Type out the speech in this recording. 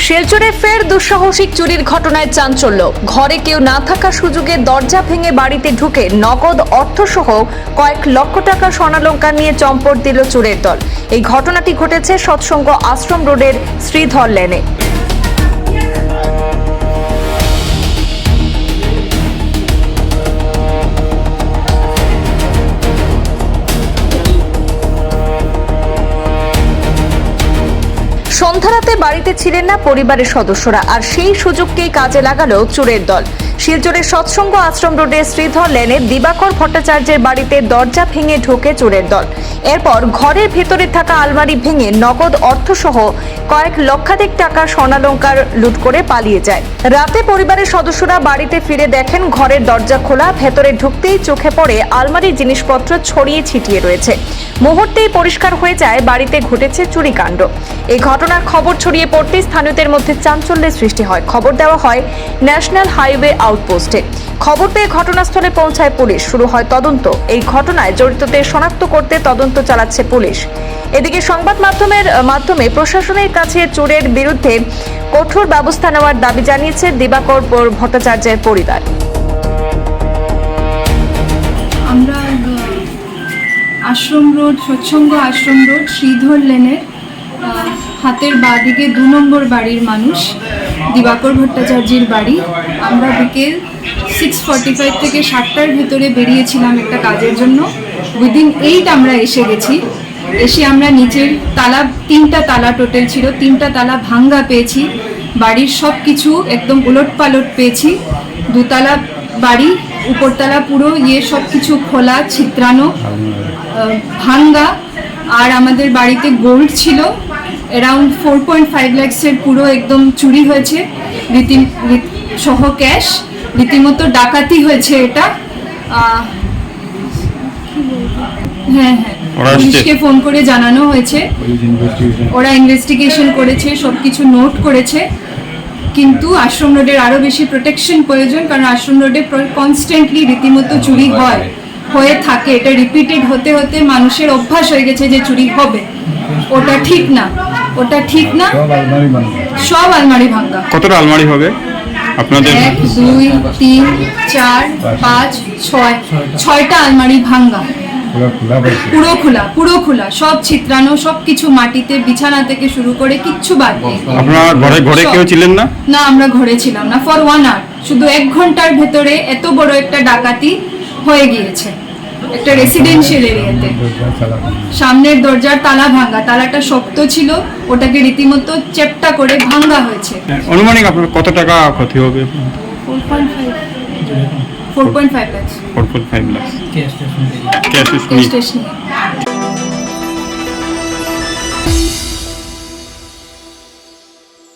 শিলচরে ফের দুঃসাহসিক চুরির ঘটনায় চাঞ্চল্য। ঘরে কেউ না থাকার সুযোগে দরজা ভেঙে বাড়িতে ঢুকে নগদ অর্থসহ কয়েক লক্ষ টাকা স্বর্ণালংকার নিয়ে চম্পট দিল চোরের দল। এই ঘটনাটি ঘটেছে সৎসঙ্গ আশ্রম রোডের শ্রীধর লেনে। সন্ধ্যারাতে বাড়িতে ছিলেন না পরিবারের সদস্যরা, আর সেই সুযোগকেই কাজে লাগালো চোরের দল। শিলচরের সৎসঙ্গ আশ্রম রোডের শ্রীধর লেনে দিবাকর ভট্টাচার্যের বাড়িতে দরজা ভেঙে ঢোকে চোরের দল। এরপর ঘরের ভেতরে থাকা আলমারি ভেঙে নগদ অর্থসহ কয়েক লক্ষাধিক টাকা স্বর্ণালংকার লুট করে পালিয়ে যায়। রাতে পরিবারের সদস্যরা বাড়িতে ফিরে দেখেন ঘরের দরজা খোলা, ভেতরে ঢুকতেই চোখে পড়ে আলমারির জিনিসপত্র ছড়িয়ে ছিটিয়ে রয়েছে। মুহূর্তেই পরিষ্কার হয়ে যায় বাড়িতে ঘটেছে চুরিকাণ্ড। এই ঘটনার খবর ছড়িয়ে পড়তেই স্থানীয়দের মধ্যে চাঞ্চল্যের সৃষ্টি হয়। খবর দেওয়া হয় ন্যাশনাল হাইওয়ে আউটপোস্টে। খবর পেয়ে ঘটনাস্থলে পৌঁছায় পুলিশ। শুরু হয় তদন্ত। এই ঘটনায় জড়িতদের শনাক্ত করতে তদন্ত চালাচ্ছে পুলিশ। এদিকে সংবাদ মাধ্যমে প্রশাসনের কাছে চোরের বিরুদ্ধে কঠোর ব্যবস্থা নেওয়ার দাবি জানিয়েছে দিবাকর ভট্টাচার্যের পরিবার। আমরা আশ্রম রোড, সৎসঙ্গ আশ্রম রোড, শ্রীধর লেনের হাতের বাঁ দিকে 2 নম্বর বাড়ির মানুষ দিবাকর ভট্টাচার্যের বাড়ি। আমরা বিকেল 6:45 থেকে 7টার ভিতরে বেরিয়েছিলাম একটা কাজের জন্য। উইদিন 8 আমরা এসে গেছি। এসে আমরা নিচের তালা, 3টা তালা টোটাল ছিল, 3টা তালা ভাঙ্গা পেয়েছি। বাড়ির সব কিছু একদম উলটপালট পেয়েছি। 2 তালা বাড়ি, উপরতলা পুরো সব কিছু খোলা, ছিত্রানো, ভাঙ্গা। আর আমাদের বাড়িতে গোল্ড ছিল অ্যারাউন্ড 4.5 লাখসের পুরো একদম চুরি হয়েছে, সহ ক্যাশ। রীতিমতো ডাকাতি হয়েছে এটা। হ্যাঁ, পুলিশকে ফোন করে জানানো হয়েছে, ওরা ইনভেস্টিগেশন করেছে, সবকিছু নোট করেছে। কিন্তু আশ্রম রোডের আরো বেশি প্রোটেকশন প্রয়োজন, কারণ আশ্রম রোডে কনস্ট্যান্টলি রীতিমতো চুরি হয়ে থাকে। এটা রিপিটেড হতে হতে মানুষের অভ্যাস হয়ে গেছে যে চুরি হবে। ওটা ঠিক না। সব আলমারি ভাঙা। কতটা আলমারি হবে আপনাদের? 1, 2, 3, 4, 5, 6টা আলমারি ভাঙা। পুরো খোলা, সব ছিত্রানো, সবকিছু মাটিতে, বিছানা থেকে শুরু করে কিচ্ছু বাদ নেই। আপনারা ঘরে কেউ ছিলেন না? না, আমরা ঘরে ছিলাম না। ফর 1 আওয়ার, শুধু 1 ঘন্টার ভেতরে এত বড় একটা ডাকাতি হয়ে গিয়েছে একটা রেসিডেন্সিয়াল এরিয়াতে। সামনের দরজার তালা ভাঙা, তালাটা শক্ত ছিল, ওটাকে রীতিমতো চেপটা করে ভাঙা হয়েছে। অনুমানিক আপনার কত টাকা ক্ষতি হবে? 4.5 লাখ। 4.5 লাখ ক্যাশ।